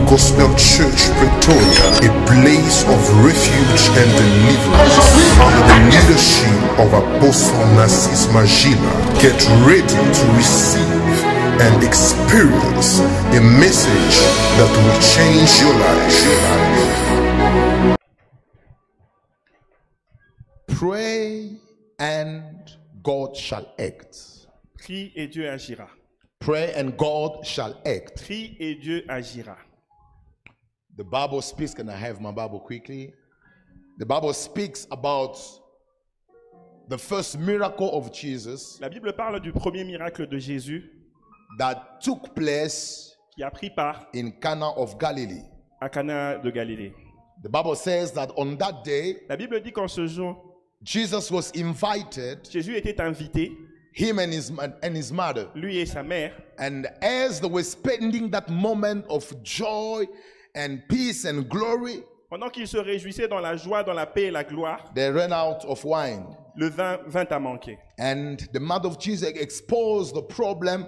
Gospel Church Pretoria, a place of refuge and deliverance under the leadership of Apostle Narcisse Magila. Get ready to receive and experience a message that will change your life. Pray and God shall act. Prie et Dieu agira. Pray and God shall act. Prie et Dieu agira. The Bible speaks, can I have my Bible quickly? The Bible speaks about the first miracle of Jesus La Bible parle du premier miracle de Jésus that took place qui a pris part in Cana of Galilee. à Cana de Galilée. The Bible says that on that day, La Bible dit qu'en ce jour, Jesus was invited, Jésus était invité, him and his mother. lui et sa mère, And as they were spending that moment of joy and peace and glory, pendant qu'ils se réjouissaient dans la joie, dans la paix et la gloire, they ran out of wine. le vin vint à manquer. And the mother of Jesus exposed the problem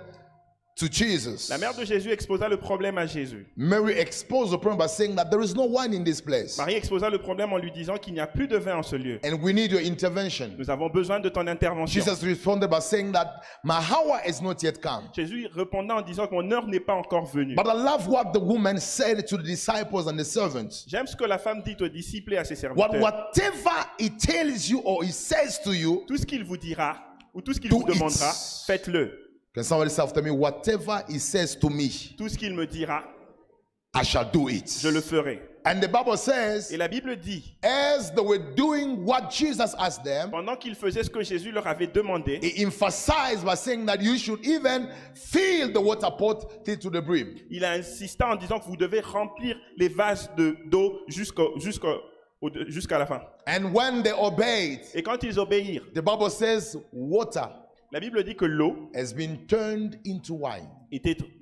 to Jesus. La mère de Jésus exposa le problème à Jésus. Mary exposed the problem by saying that there is no wine in this place. Marie exposa le problème en lui disant qu'il n'y a plus de vin en ce lieu. And we need your intervention. Nous avons besoin de ton intervention. Jesus responded by saying that my hour is not yet come. Jésus répondant en disant que mon heure n'est pas encore venue. But I love what the woman said to the disciples and the servants. J'aime ce que la femme dit aux disciples et à ses serviteurs. Whatever he tells you or he says to you, Tout ce qu'il vous dira ou tout ce qu'il Do vous demandera, it. faites-le. can somebody say after me, whatever he says to me, Tout ce qu'il me dira, I shall do it. je le ferai. And the Bible says, Et la Bible dit, as they were doing what Jesus asked them, pendant qu'ils faisaient ce que Jésus leur avait demandé, he emphasized by saying that you should even fill the water pot till to the brim. il a insisté en disant que vous devez remplir les vases d'eau jusqu'à la fin. And when they obeyed, Et quand ils obéirent, the Bible says water la Bible dit que l'eau has been turned into wine.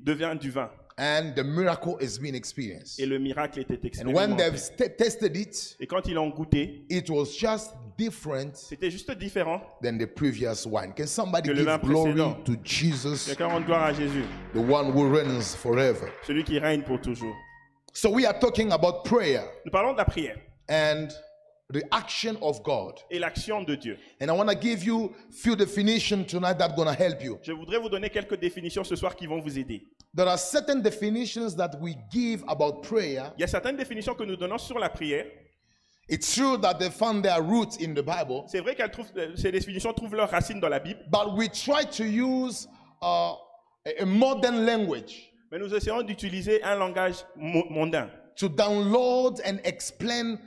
devient du vin. And the miracle has been experienced. Et le miracle était And when they've expérimenté. tested it, Et quand ils l'ont goûté, it was just different c'était juste différent. than the previous wine. Can somebody Que le vin give glory précédent. to Jesus, Quelqu'un rende gloire à Jésus, the one who reigns forever? celui qui règne pour toujours. So we are talking about prayer Nous parlons de la prière and the action of God. et l'action de Dieu. And I want to give you few definitions tonight that are going to help you. Je voudrais vous donner quelques définitions ce soir qui vont vous aider. There are certain definitions that we give about prayer. Il y a certaines définitions que nous donnons sur la prière. It's true that they found their roots in the Bible, C'est vrai que ces définitions trouvent leurs racines dans la Bible, but we try to use a modern language mais nous essayons d'utiliser un langage mondain to download and explain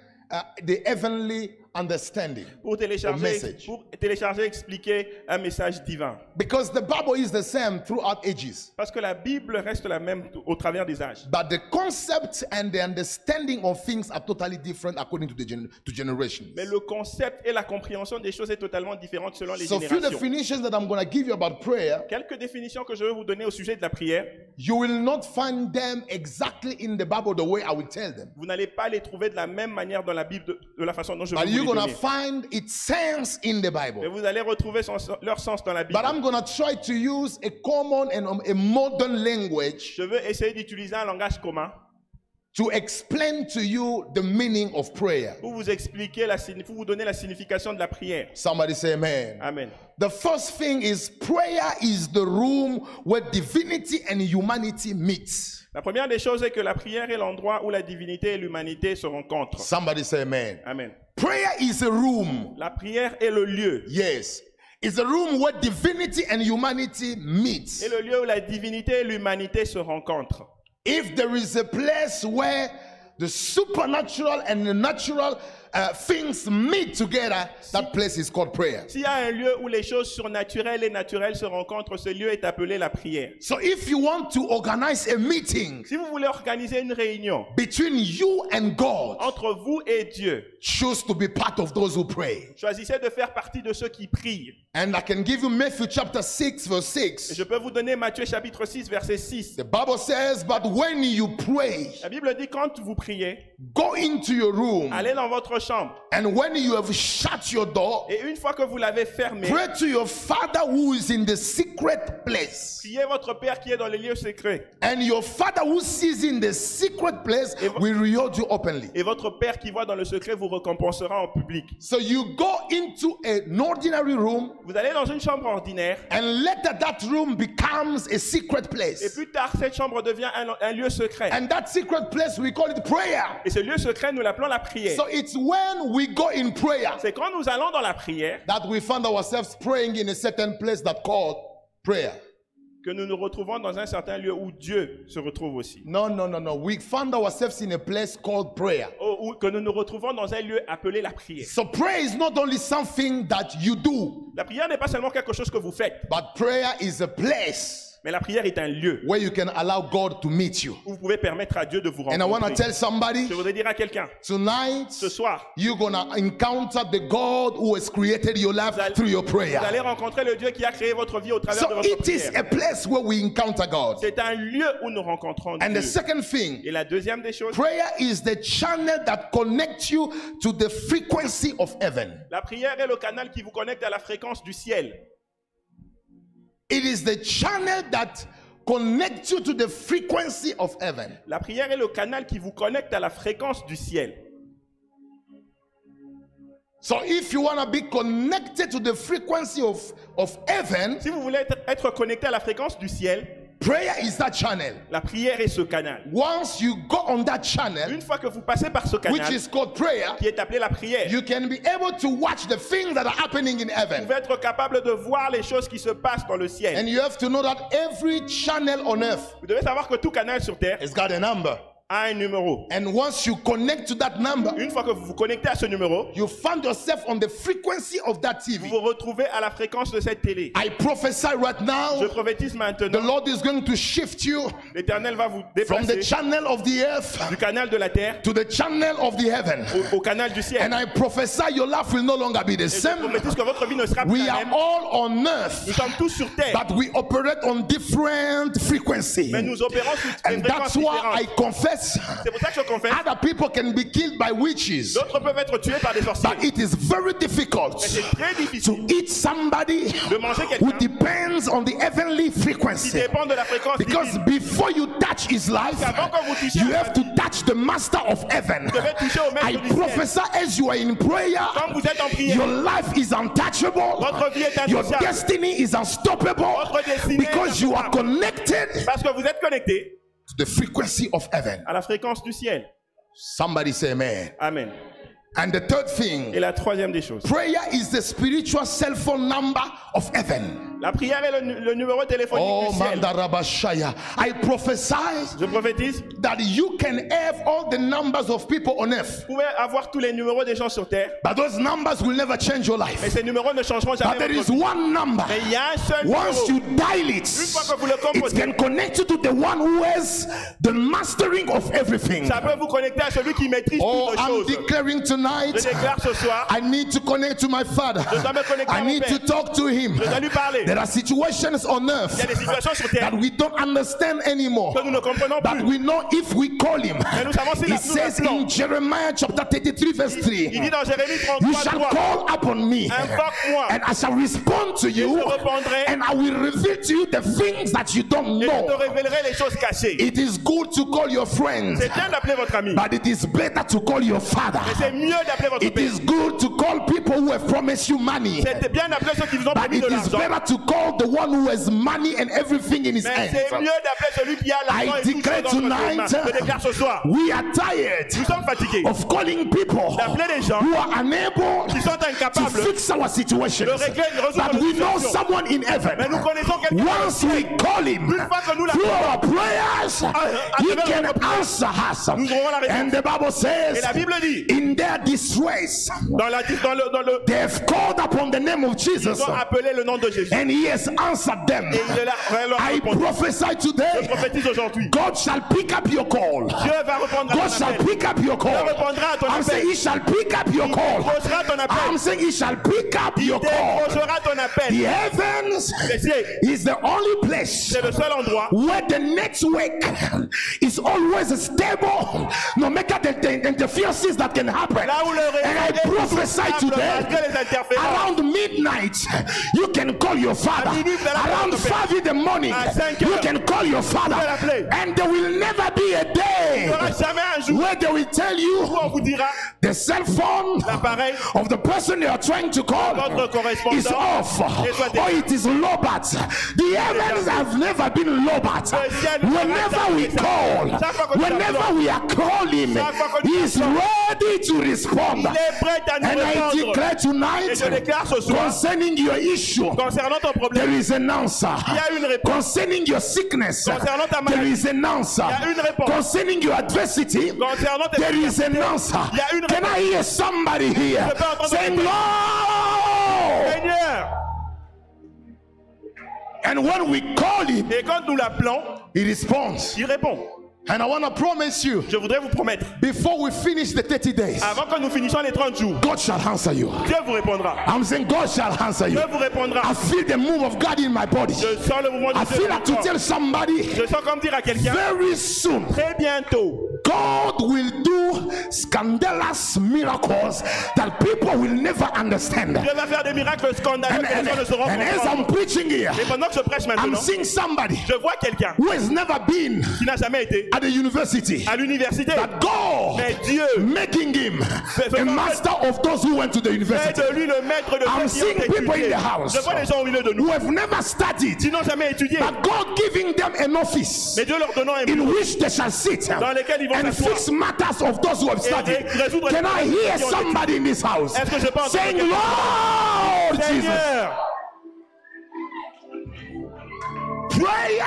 the heavenly understanding pour message. télécharger, expliquer un message divin. Because the Bible is the same throughout ages, Parce que la Bible reste la même au travers des âges. but the concept and the understanding of things are totally different according to the to generations. Mais le concept et la compréhension des choses est totalement différente selon les So few générations. definitions that I'm going to give you about prayer, Quelques définitions que je vais vous donner au sujet de la prière, you will not find them exactly in the Bible the way I will tell them, vous n'allez pas les trouver de la même manière dans la Bible de la façon dont je vais but vous you're les going to donner. find its sense in the Mais Bible. vous allez retrouver leur sens dans la Bible. But I'm going to try to use a common and a modern language Je veux essayer d'utiliser un langage commun to explain to you the meaning of prayer. pour vous expliquer, pour vous donner la signification de la prière. Somebody say amen. Amen. The first thing is prayer is the room where divinity and humanity meet. La première des choses est que la prière est l'endroit où la divinité et l'humanité se rencontrent. Somebody say amen. Amen. Prayer is a room. La prière est le lieu. Yes. It's a room where divinity and humanity meet. Et le lieu où la divinité et l'humanité se rencontrent. If there is a place where the supernatural and the natural things meet together, that place is called prayer. S'il y a un lieu où les choses surnaturelles et naturelles se rencontrent, ce lieu est appelé la prière. So if you want to organize a meeting Si vous voulez organiser une réunion between you and God, entre vous et Dieu, choose to be part of those who pray. choisissez de faire partie de ceux qui prient. And I can give you Matthew chapter 6 verse Et 6. je peux vous donner Matthieu chapitre 6 verset 6. The Bible says, but when you pray, La Bible dit quand vous priez, go into your room allez dans votre votre chambre. And when you have shut your door, Et une fois que vous l'avez fermé, pray to your Father who is in the secret place. priez votre Père qui est dans les lieux secrets. And your Father who sees in the secret place will reward you openly. Et votre Père qui voit dans le secret vous récompensera en public. So you go into an ordinary room, Vous allez dans une chambre ordinaire. and later that room becomes a secret Et place. plus tard, cette chambre devient un lieu secret. And that secret place, we call it prayer. Et ce lieu secret, nous l'appelons la prière. So it's when we go in prayer C'est quand nous allons dans la prière that we find ourselves praying in a certain place that called prayer. que nous nous retrouvons dans un certain lieu où Dieu se retrouve aussi. No. We found ourselves in a place called prayer. Ou que nous nous retrouvons dans un lieu appelé la prière. So prayer is not only something that you do, La prière n'est pas seulement quelque chose que vous faites, but prayer is a place mais la prière est un lieu where you can allow God to meet you. où vous pouvez permettre à Dieu de vous And I want to rencontrer. tell somebody Je voudrais dire à quelqu'un, tonight, ce soir, you're going to encounter the God who has created your life through your prayer. vous allez rencontrer le Dieu qui a créé votre vie au travers de So votre it is prière. a place where we encounter God. C'est un lieu où nous rencontrons And the Dieu. second thing, Et la deuxième des choses, prayer is the channel that connects you to the frequency of heaven. la prière est le canal qui vous connecte à la fréquence du ciel. It is the channel that connects you to the frequency of heaven. La prière est le canal qui vous connecte à la fréquence du ciel. So if you want to be connected to the frequency of heaven, Si vous voulez être connecté à la fréquence du ciel, prayer is that channel. la prière est ce canal. Once you go on that channel, Une fois que vous passez par ce which canal, is called prayer, qui est appelé la prière, you can be able to watch the things that are happening in vous heaven. pouvez être capable de voir les choses qui se passent dans le ciel. And you have to know that every channel on earth Vous devez savoir que tout canal sur terre has got a number. a un numéro. And once you connect to that number, Une fois que vous vous connectez à ce numéro, you find yourself on the frequency of that vous TV. vous retrouvez à la fréquence de cette télé. I prophesy right Je now, prophétise the maintenant, Lord is going to shift you l'Éternel va vous from the déplacer channel of the earth du canal de la terre to the channel of the heaven. au canal du ciel. And I prophesy your life will no longer be the Et je same. prophétise que votre vie ne sera plus We la are même. all on Nous earth, sommes tous sur terre, but we operate on different frequencies. mais nous opérons sur des And fréquences that's why I différentes. confess C'est pour ça que je confesse, other people can be killed by witches, d'autres peuvent être tués par des sorciers. but it is very difficult Mais c'est très to difficile eat somebody de manger who quelqu'un depends on the heavenly qui frequency. dépend de la fréquence Because divine. before you touch his life, Avant que vous touchiez you à have to touch the master of heaven. Vous devez toucher au I maître du ciel. prophesy as you are in prayer, Quand vous êtes en prière, your life is untouchable. votre vie est Your intouchable. destiny is unstoppable Votre destinée because est you are intouchable. connected Parce que vous êtes connecté to the frequency of heaven. à la fréquence du ciel. Somebody say amen. Amen. And the third Et thing, la troisième des choses, prayer is the spiritual cell phone number of heaven. la prière est le numéro téléphonique Oh, du ciel. Mandarabashaya. I prophesy Je prophétise, that you can have all the numbers of people on earth, vous pouvez avoir tous les numéros des gens sur terre, but those numbers will never change your mais life. ces numéros ne changeront But jamais there votre is vie. one number. Mais il y a un seul Once numéro. you dial Une fois que vous le it composez, can connect you to the one who has the mastering of everything. ça peut vous connecter à celui qui maîtrise Oh, toutes les I'm choses. declaring Je tonight, déclare ce soir, I need to connect to my Father. je dois me connecter à I mon need to Père. talk to Him. Je dois lui parler. There are situations on earth Il y a des situations sur terre that we don't understand anymore. que nous ne comprenons But plus. we know if we call Him. Mais nous savons si He nous says l'appelons. in Jeremiah chapter 33 verse Il 3, dit dans Jérémie you 33, shall 3, call upon me, invoque-moi, and I shall respond to you, je répondrai, and I will reveal to you the things that you don't et je te know. révélerai les choses cachées. It is good to call your friends, C'est bien d'appeler votre ami, but it is better to call your father. mais c'est mieux d'appeler votre It père. is good to call people who have promised you money, C'est bien d'appeler ceux qui vous ont but promis it de is l'argent, better to call the one who has money and everything in his mais c'est hands. mieux d'appeler celui qui a I l'argent et tout declare dans ses mains. tonight, Je déclare ce soir, we are tired nous sommes fatigués of calling people d'appeler les gens who are unable qui sont to incapables fix our situations. de régler, de résoudre But nos we know situations. someone in Mais nous heaven. connaissons quelqu'un Once we call him Une fois que nous through l'appelons, our prayers, he can answer us. nous aurons la réponse. And the Bible Et says, la Bible dit, in their distress, dans le they have called upon the name of Jesus, ils ont appelé le nom de Jésus. and he has answered them. Et il leur a I répondu. prophesy Je today, prophétise aujourd'hui. God shall pick up your call. Dieu va répondre à God ton shall appel. pick up your Dieu call. répondra à ton I'm saying appel. he shall pick up your call. Décrochera ton appel. I'm saying he shall pick up Il your call. décrochera ton appel. The heavens Les cieux is is the only place C'est le seul endroit where the network is always stable, no matter the interferences that can happen. là où le And I réseau est prophesy stable today, malgré les interférences. around midnight, you can call your father. À minuit, vous allez Around l'appeler. 5 in the morning, À 5 you heures, can call your father. vous allez l'appeler. And there will never be a Il day n'y aura jamais un jour where they will tell où you on vous dira the cell phone l'appareil of the person you are trying to call votre correspondant is off, et soit or it is low bat. The heavens have never been low bat. Le ciel ne Whenever sera we jamais ça. call, Chaque fois que nous whenever appelons, we are calling, chaque fois que nous he is appelons, ready to respond. il est prêt à nous And I répondre. declare Et tonight, je déclare ce soir, concerning your issue, concernant ton there problème, is an answer. il y a une réponse. Concerning your sickness, Concernant ta there maladie, is an answer. il y a une réponse. Concerning your adversity, Concernant tes there is an answer. il y a une Can I hear somebody here Je peux entendre saying, quelqu'un. Lord? Seigneur. And when we call him, Et quand nous l'appelons, he responds. il répond. And I want to promise you, Je voudrais vous promettre, before we finish the 30 days, avant que nous finissions les 30 jours, God shall answer you. Dieu vous répondra. I'm saying God shall answer you. Dieu vous répondra. I feel the move of God in my body. Je sens le mouvement I de Dieu. feel dans like mon to corps. tell somebody, Je sens comme dire à quelqu'un, very soon, très bientôt, God will do scandalous miracles that people will never understand. Dieu va faire des miracles scandaleux que les gens ne sauront And as comprendre. I'm preaching here, Et pendant que je prêche I'm maintenant, seeing somebody je vois quelqu'un who has never been qui n'a jamais été at the university, à l'université. that God Mais Dieu making him a master of those who went to the fait university, de lui le maître de I'm ceux qui ont seeing people in étudié. the house Je vois les gens au milieu de who nous have never studied, qui n'ont jamais étudié. but God giving them an office Mais Dieu leur donnant un in bureau which they shall sit dans lequel ils vont and s'asseoir. fix matters of those who have studied. résoudre Can I les hear qui ont somebody in this house Est-ce que je peux entendre saying, quelqu'un Lord Jesus? Seigneur, Prayer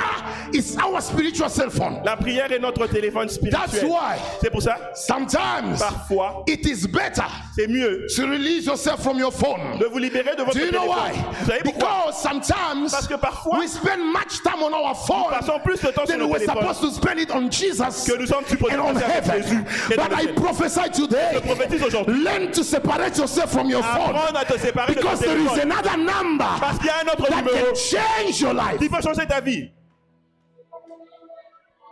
is our spiritual cell phone. la prière est notre téléphone That's spirituel. why C'est pour ça, sometimes parfois, it is better c'est mieux to release yourself from your phone. de vous libérer de votre Do you know téléphone. why? Vous savez pourquoi? Because sometimes Parce que parfois, we spend much time on our phone passons plus de temps sur than nos we're téléphones supposed to spend it on Jesus que nous sommes supposés and on passer avec heaven. Jésus. Et dans But le I ciel. prophesy today, Je prophétise aujourd'hui. learn to separate yourself from your phone, Apprendre à te séparer de ton because there is téléphone. another number Parce qu'il y a un autre that numéro can change your life. qui peut changer ta vie.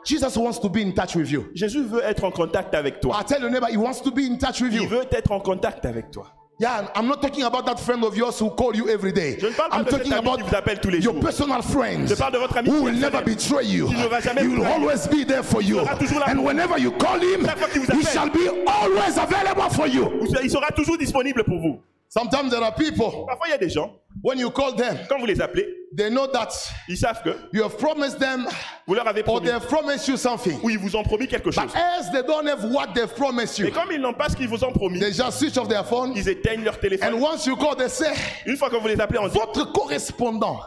Jesus wants to be in touch with you. Jésus veut être en contact avec toi. I tell your neighbor, he wants to be in touch with Il you. veut être en contact avec toi. Yeah, I'm not talking about that friend of yours who call you every day. Je ne parle pas I'm de cet talking ami about qui vous appelle tous les your jours. personal friends Je parle de votre ami who will personnel. never betray you. Qui ne va jamais He vous will trahir. always be there for you. sera toujours là And pour whenever you call him, Chaque fois qu'il vous he appelle. shall be always available for you. Il sera toujours disponible pour vous. Sometimes there are people, Parfois, il y a des gens, when you call them, quand vous les appelez, they know that ils savent que you have promised them vous leur avez or promis they have promised you something. ou ils vous ont promis quelque chose. But as they don't have what they've promised Mais you, comme ils n'ont pas ce qu'ils vous ont promis, they just switch off their phone. ils éteignent leur téléphone. And once you call, they say, Une fois que vous les appelez, on dit votre correspondant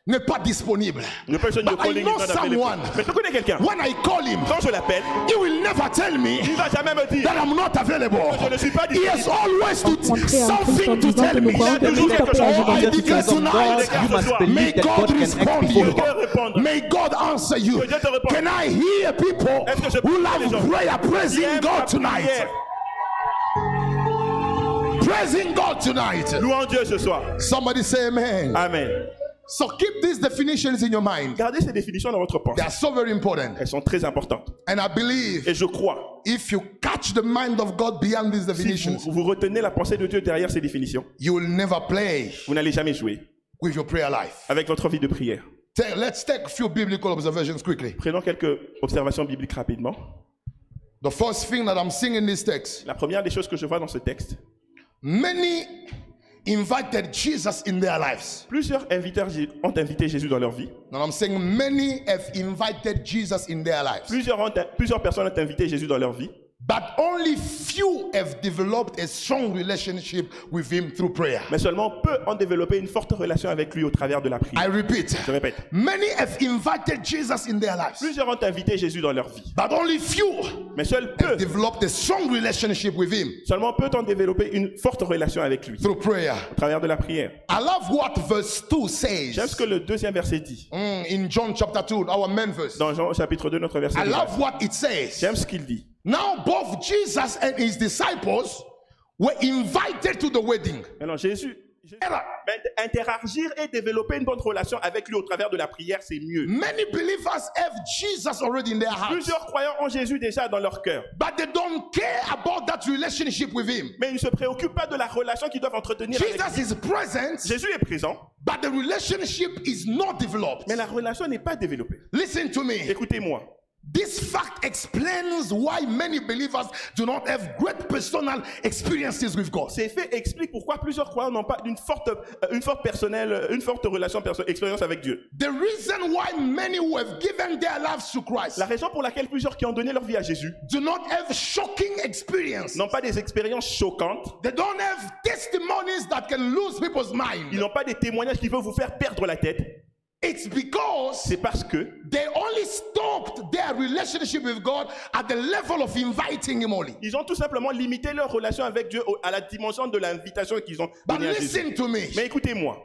n'est pas disponible. the person you're But I calling know is not available. someone. Mais je connais quelqu'un. When I call him, Quand je l'appelle, he will never tell me il ne va jamais me dire that I'm not available. je ne suis pas He has disponible. always Rencontrer un something Christ to tell me. Il a toujours quelque chose. Oh, I declare God, tonight, you must believe may that God God can respond act to before you. Que Dieu réponde. May God answer you. Que Dieu te réponde. Can I hear people Est-ce que je peux who entendre les gens love prayer qui praising aiment God la tonight? prière? Praising God tonight. Louons Dieu ce soir. Somebody say amen. Amen. So keep these definitions in your mind. Gardez ces définitions dans votre They pensée. are so very important. Elles sont très importantes. And I believe Et je crois, if you catch the mind of God beyond these si definitions, vous retenez la pensée de Dieu derrière ces définitions, you will never play vous n'allez jamais jouer with your prayer life. avec votre vie de prière. Let's take a few biblical observations quickly. Prenons quelques observations bibliques rapidement. The first thing that I'm seeing in this text, La première des choses que je vois dans ce texte, many invited Jesus in their lives. plusieurs ont invité Jésus dans leur vie. Now I'm saying many have invited Jesus in their lives. Plusieurs personnes ont invité Jésus dans leur vie. But only few have developed a strong relationship with him through prayer. Mais seulement peu ont développé une forte relation avec lui au travers de la I prière. repeat, Je répète. many have invited Jesus in their lives. Plusieurs ont invité Jésus dans leur vie. But only few Mais seuls have peu, developed a strong relationship with him seulement peu ont développé une forte relation avec lui through prayer. au travers de la prière. I love what verse 2 J'aime ce says que le deuxième verset dit. in John chapter 2, our main verse. Dans Jean chapitre 2, notre verset I 2. love what it says. J'aime ce qu'il dit. Now both Jesus and his disciples were invited to the wedding. Alors Jésus Interagir et développer une bonne relation avec lui au travers de la prière, c'est mieux. Many believers have Jesus already in their hearts, Plusieurs croyants ont Jésus déjà dans leur cœur, but they don't care about that relationship with him. mais ils ne se préoccupent pas de la relation qu'ils doivent entretenir avec lui. Jesus is present, Jésus est présent, but the relationship is not developed. mais la relation n'est pas développée. Listen to me. Écoutez-moi. This fact explains why many believers do not have great personal experiences with God. Ces faits expliquent pourquoi plusieurs croyants n'ont pas une forte relation, expérience avec Dieu. The reason why many who have given their lives to Christ La raison pour laquelle plusieurs qui ont donné leur vie à Jésus do not have shocking experiences. n'ont pas des expériences choquantes, They don't have testimonies that can lose people's ils mind. n'ont pas des témoignages qui peuvent vous faire perdre la tête, It's because c'est parce que they only stopped their relationship with God at the level of inviting him only. ils ont tout simplement limité leur relation avec Dieu à la dimension de l'invitation qu'ils ont But donnée à Jésus. listen to me. Mais écoutez-moi,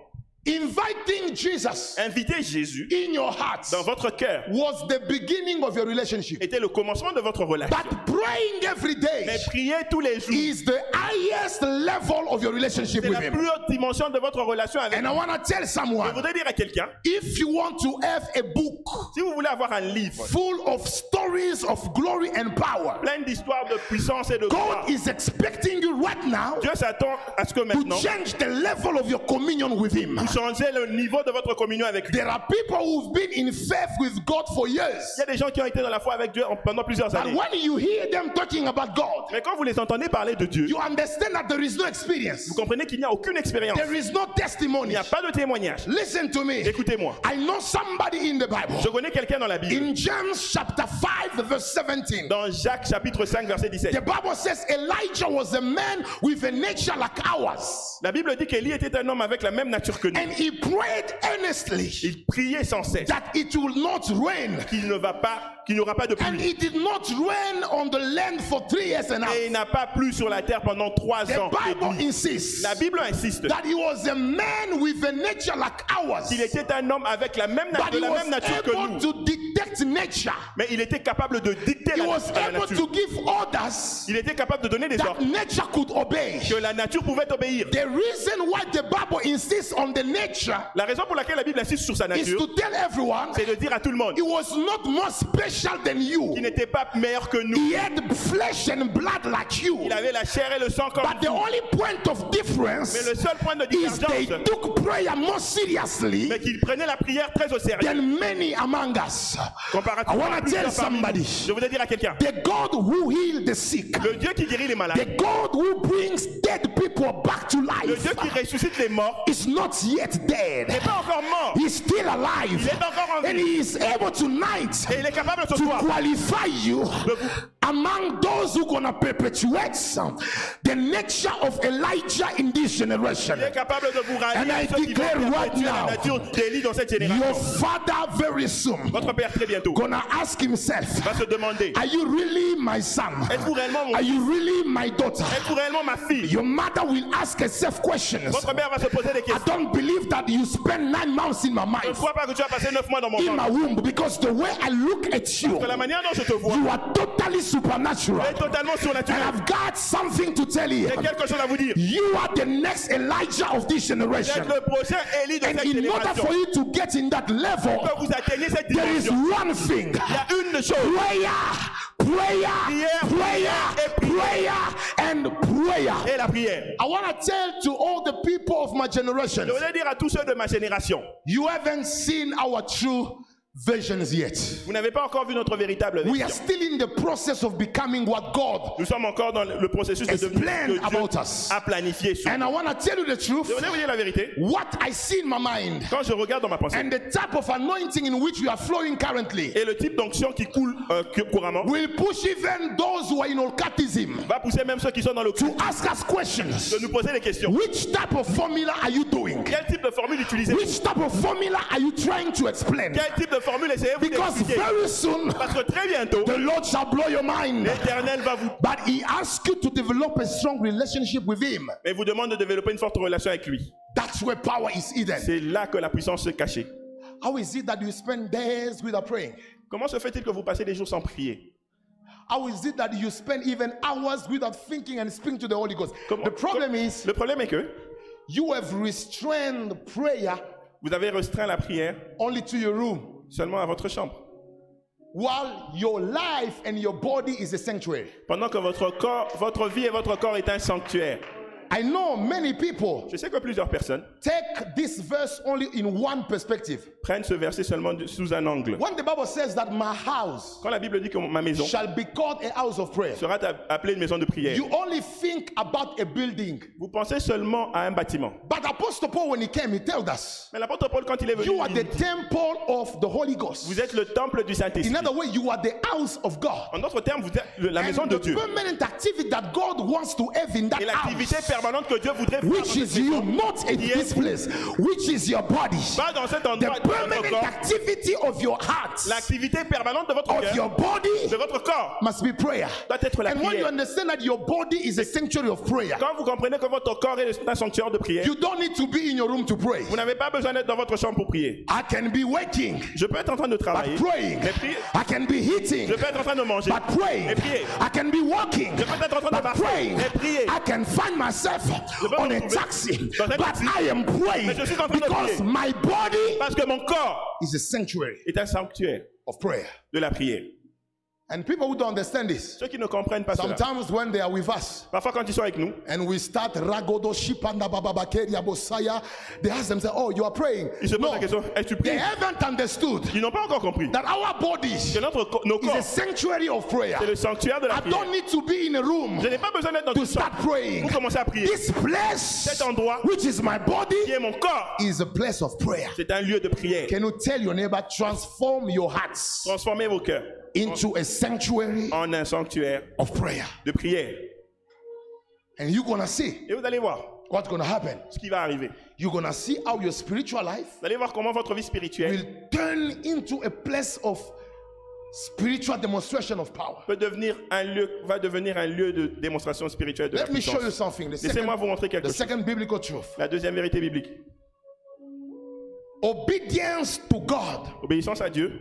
Inviting Jesus inviter Jésus in your heart dans votre cœur was the beginning of your relationship. était le commencement de votre relation. But praying every day Mais prier tous les jours, is the highest level of your relationship c'est with la him. plus haute dimension de votre relation avec And lui. I want to tell Je someone, voudrais dire à quelqu'un, if you want to have a book si vous voulez avoir un livre full of stories of glory and power, plein d'histoires de puissance et de gloire, God is expecting you right now Dieu s'attend à ce que to maintenant, change the level of your communion with him. vous changez le niveau de votre communion avec lui. There are people who've been in faith with God for years. Il y a des gens qui ont été dans la foi avec Dieu pendant plusieurs But années. when you hear them talking about God, Mais quand vous les entendez parler de Dieu, you understand that there is no experience. vous comprenez qu'il n'y a aucune expérience. There is no Il testimony. n'y a pas de témoignage. Listen to me. Écoutez-moi. I know somebody in the Bible. Je connais quelqu'un dans la Bible. In James chapter 5 verse 17. Dans Jacques chapitre 5 verset 17. The Bible says Elijah was a man with a nature like ours. La Bible dit qu'Élie était un homme avec la même nature que nous. And he prayed earnestly Il priait sans cesse that it will not rain. qu'il n'aura pas de And pluie. it did not rain on the land for 3 years and a half. Et il n'a pas plu sur la terre pendant 3 The ans. et Bible demi. insists La Bible insiste that he was a man with a nature like ours. qu'il était un homme avec But de he la was même nature que able nous. to detect nature. Mais il était capable de dicter He la was able nature. to give orders Il était capable de donner des that ordres nature could obey. que la nature pouvait obéir. The reason why the Bible insists on the nature La raison pour laquelle la Bible insiste sur sa is nature, to tell everyone c'est de dire à tout le monde he was not more special than you. qu'il n'était pas meilleur que nous. He had flesh and blood like you. Il avait la chair et le sang comme But the nous. only point of difference Mais le seul point de is they divergence, took prayer more seriously mais qu'il prenait la prière très au sérieux. than many among us. I Comparativement à want to plusieurs tell parmi nous. somebody, Je voudrais dire à quelqu'un, the God who healed the sick, le Dieu qui guérit les malades, the God who brings dead people back to le life Dieu qui ressuscite les morts, is not yet dead. n'est pas encore mort. He's still Il alive. est encore en And vie. he is able tonight Et il est capable ce to soir qualify you among those who gonna perpetuate the nature of Elijah in this generation. Il est capable de vous And I rallier ceux qui vont declare right perpétuer la now, nature d'Élie dans cette Your génération. father very soon Votre père très bientôt gonna ask himself, va se demander, are you really my son? êtes-vous réellement mon Are fils? you really my daughter? Êtes-vous réellement ma fille? Your mother will ask herself questions. Votre mère va se poser des I questions. don't believe that you spend 9 months in my Je ne mind, crois pas que tu as passé 9 mois dans mon in my ventre. womb, because the way I look at you, De la manière dont je te vois, you are totally supernatural. tu es totalement And surnaturel. I've got something to tell you. J'ai quelque chose à vous dire. You are the next Elijah of this Vous generation. êtes le prochain Élie de And cette in order génération. for you to get in that level, Que vous atteigniez cette there is dimension, one thing. il y a une chose. Prayer, prayer, Prière, prayer, et prière. prayer, and prayer. Et la prière. I want to tell to all the people of my generation, Je voulais dire à tous ceux de ma génération, you haven't seen our true visions yet. vous n'avez pas encore vu notre véritable We are vision. still in the process of becoming what God Nous sommes encore dans le processus de has devenir planned ce que about Dieu us. a planifié sur nous. And I want to tell you the truth. Je voulais vous dire la vérité. What I see in my mind Quand je regarde dans ma pensée, and the type of anointing in which we are flowing currently et le type d'onction qui coule couramment, will push even those who are in occultism va pousser même ceux qui sont dans le to culte ask us questions. de nous poser des questions. Which type of formula are you doing? Quel type de formule utilisez-vous? Which type of formula are you trying to explain? Quel type de formule essayez-vous Because d'expliquer? very soon Parce que très bientôt, the Lord shall blow your mind. l'Éternel va vous... But He asks you to develop a strong relationship with Him. Mais vous demande de développer une forte relation avec lui. That's where power is hidden. C'est là que la puissance se cachée. How is it that you spend days without praying? Comment se fait-il que vous passez des jours sans prier? How is it that you spend even hours without thinking and speaking to the Holy Ghost? The problem is Le problème est que you have restrained prayer Vous avez restreint la prière only to your room, seulement à votre chambre. while your life and your body is a sanctuary. Pendant que votre corps, votre vie et votre corps est un sanctuaire. I know many people Je sais que plusieurs personnes take this verse only in one perspective. prennent ce verset seulement sous un angle. When the Bible says that my house Quand la Bible dit que ma maison shall be called a house of prayer, sera appelée une maison de prière, you only think about a building. vous pensez seulement à un bâtiment. But Apostle Paul, when he came, he told us, Mais l'apôtre Paul, quand il est venu, you are the il dit, temple of the Holy Ghost. vous êtes le temple du Saint-Esprit. In other words, you are the house of God. En d'autres termes, vous êtes la maison And de the Dieu. permanent activity that God wants to have in that Et l'activité house, permanente que Dieu voudrait faire dans which cette is you, maison, not in qui est this place, which is your body. pas dans cet The endroit de votre permanent corps. activity of your heart, L'activité permanente de votre of cœur, your body, de votre corps, must be prayer. doit être la And when you prière. understand that your body is a sanctuary of prayer, Quand vous comprenez que votre corps est un sanctuaire de prière, you don't need to be in your room to pray. vous n'avez pas besoin d'être dans votre chambre pour prier. I can be working, Je peux être en train de travailler, but praying. mais prier. I can be eating, Je peux être en train de manger, but praying. et prier. I can be walking, Je peux être en train de but marcher, praying. et prier. I can find myself peux on me a trouver taxi, dans un but taxi. I am praying Mais je suis en train de because prier. my body Parce que mon corps is a sanctuary est un sanctuaire of prayer. de la prière. And people who don't understand this, Ceux qui ne comprennent pas cela, sometimes when they are with us, parfois quand ils sont avec nous, and we start ragodo shipanda bababakeria bosaya, they ask themselves, oh, you are praying. ils se posent No, la question, est-ce que tu they pries? haven't understood Ils n'ont pas encore compris that our bodies que nos is a corps, sanctuary of prayer. c'est le sanctuaire de la I prière. don't need to be in a room Je n'ai pas besoin d'être dans to une chambre start praying. pour commencer à prier. This place, Cet endroit which is my qui body, est mon corps, is a place of prayer. c'est un lieu de prière. Can you tell your neighbor, transform your hearts Transformez vos cœurs into a sanctuary en un sanctuaire of prayer? de prière. And you're gonna see Et vous allez voir what's gonna happen. ce qui va arriver. You're gonna see how your spiritual life Vous allez voir comment votre vie spirituelle will turn into a place of spiritual demonstration of power. va devenir un lieu de démonstration spirituelle de la Let me show you puissance. something. Laissez-moi vous montrer quelque The chose. second biblical truth. La deuxième vérité biblique. Obedience to God Obéissance à Dieu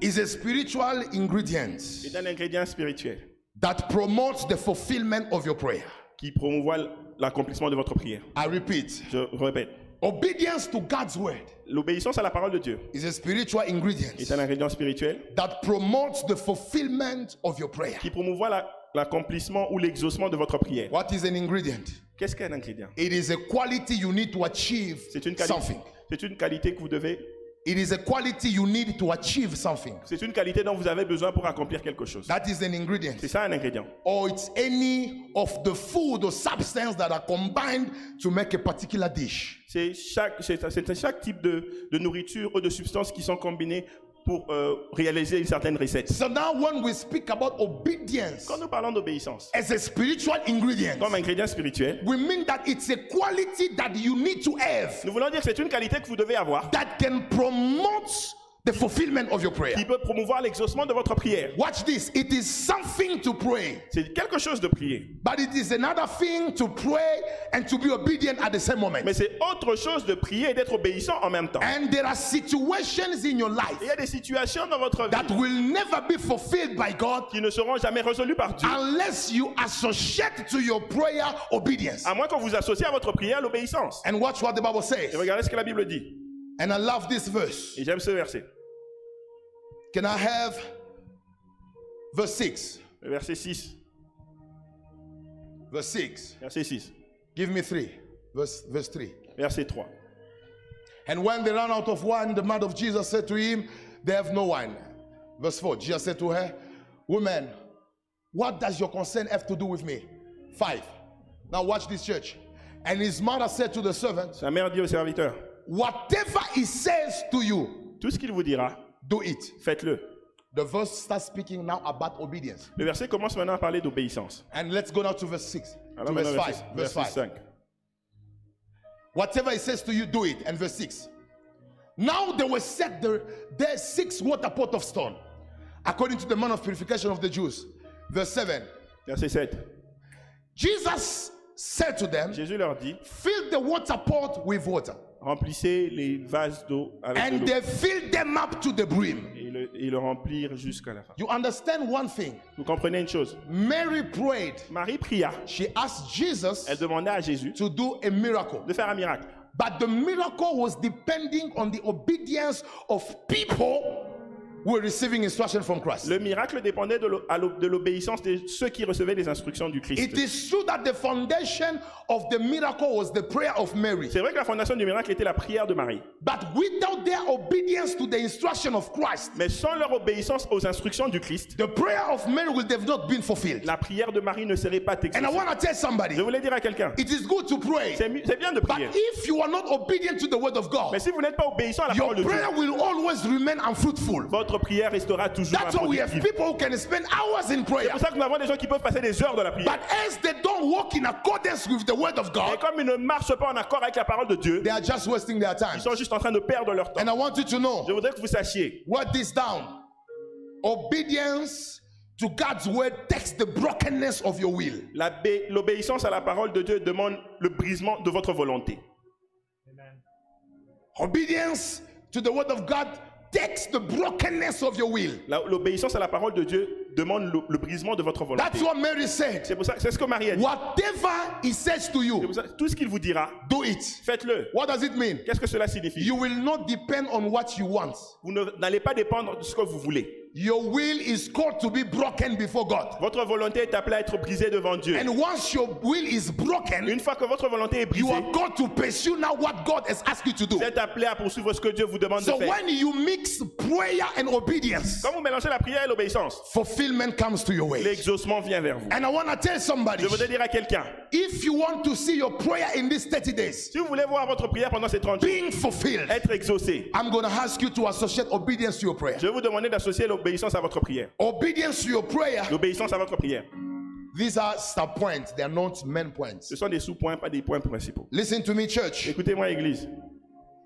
is a spiritual ingredient est un ingrédient spirituel that promotes the fulfillment of your prayer. qui promouvoit l'accomplissement de votre prière. I repeat. Je répète. Obedience to God's word L'obéissance à la parole de Dieu is a spiritual ingredient est un ingrédient spirituel that promotes the fulfillment of your prayer. qui promouvoit l'accomplissement ou l'exaucement de votre prière. What is an ingredient? Qu'est-ce qu'un ingrédient? It is a quality you need to achieve C'est une qualité. something. C'est une qualité que vous devez. It is a quality you need to achieve something. C'est une qualité dont vous avez besoin pour accomplir quelque chose. That is an ingredient. C'est ça un ingrédient. Or it's any of the food or substance that are combined to make a particular dish. C'est chaque type de nourriture ou de substances qui sont combinées pour réaliser une certaine recette. So now when we speak about obedience Quand nous parlons d'obéissance as a spiritual ingredient, comme ingrédient spirituel, we mean that it's a quality that you need to have nous voulons dire que c'est une qualité que vous devez avoir that can promote the fulfillment of your prayer. qui peut promouvoir l'exaucement de votre prière. Watch this. It is something to pray, C'est quelque chose de prier, but it is another thing to pray and to be obedient at the same moment. mais c'est autre chose de prier et d'être obéissant en même temps. And there are situations in your life Il y a des situations dans votre that vie will never be fulfilled by God qui ne seront jamais résolues par Dieu, unless you associate to your prayer obedience. à moins qu'on vous associe à votre prière l'obéissance. And watch what the Bible Et says. regardez ce que la Bible dit. And I love this verse. Et j'aime ce verset. Can I have verse 6? Le verset 6. Verse 6. Verset 6. Give me 3. Verse 3. Verset 3. And when they ran out of wine, the mother of Jesus said to him, they have no wine. Verse 4. Jesus said to her, woman, what does your consent have to do with me? 5. Now watch this, church. And his mother said to the servant, Sa mère dit au serviteur, whatever he says to you, tout ce qu'il vous dira, do it. faites-le. The verse starts speaking now about obedience. Le verset commence maintenant à parler d'obéissance. And let's go now to verse 6. Alors To verse maintenant, 5. Verse verset 5. 5. Whatever he says to you, do it. And verse 6. Now there were set there 6 water pots of stone, according to the manner of purification of the Jews. Verse 7. Verset 7. Jesus said to them, Jésus leur dit, fill the water pot with water. remplissez les vases d'eau avec de And l'eau. they filled them up to the brim. Et et le remplir jusqu'à la fin. You understand one thing? Vous comprenez une chose? Mary prayed. Marie pria. She asked Jesus Elle demanda à Jésus to do a miracle. de faire un miracle. But the miracle was depending on the obedience of people who were receiving instruction from Christ. Le miracle dépendait de l'obéissance de ceux qui recevaient les instructions du Christ. It is true that the foundation of the miracle was the prayer of Mary. C'est vrai que la fondation du miracle était la prière de Marie. But without their obedience to the instruction of Christ, Mais sans leur obéissance aux instructions du Christ, the prayer of Mary would have not been fulfilled. la prière de Marie ne serait pas And I exaucée. want to tell somebody, Je voulais dire à quelqu'un, it is good to pray. c'est bien de But prier. if you are not obedient to the word of God, Mais si vous n'êtes pas obéissant à la your parole de Dieu, prayer will always remain unfruitful. votre prière restera toujours That's why we have improductive. people who can spend hours in C'est prayer. pour ça que nous avons des gens qui peuvent passer des heures de la prière. But as they don't walk in accordance with the word of Et God, comme ils ne marchent pas en accord avec la parole de Dieu, they are just wasting their time. ils sont juste en train de perdre leur temps. And I want you to know, Je voudrais que vous sachiez, write this down. Obedience to God's word takes the brokenness of your will. l'obéissance à la parole de Dieu demande le brisement de votre volonté. Obedience to the word of God takes the brokenness of your will. L'obéissance à la parole de Dieu demande le brisement de votre volonté. That's what Mary said. C'est pour ça, c'est ce que Marie a dit. Whatever he says to C'est you, pour ça, tout ce qu'il vous dira, do it. faites-le. What does it mean? Qu'est-ce que cela signifie? You will not depend on what you want. Vous n'allez pas dépendre de ce que vous voulez. Your will is called to be broken before God. Votre volonté est appelée à être brisée devant Dieu. And once your will is broken, Une fois que votre volonté est you brisée, are called to pursue now what God has asked you to do. vous êtes appelé à poursuivre ce que Dieu vous demande So de faire. when you mix prayer and obedience, Quand vous mélangez la prière et l'obéissance, fulfillment comes to your way. l'exaucement vient vers vous. And I want to tell somebody, Je voudrais dire à quelqu'un, if you want to see your prayer in these 30 days si vous voulez voir votre prière pendant ces 30 jours being fulfilled, être exaucée, I'm going to ask you to associate obedience to your prayer. je vais vous demander d'associer l'obéissance à votre prière. Obedience to your prayer, L'obéissance à votre prière. these are sub points, they are not main points. Ce sont des sous-points, pas des points principaux. Listen to me, church. Écoutez-moi, Église.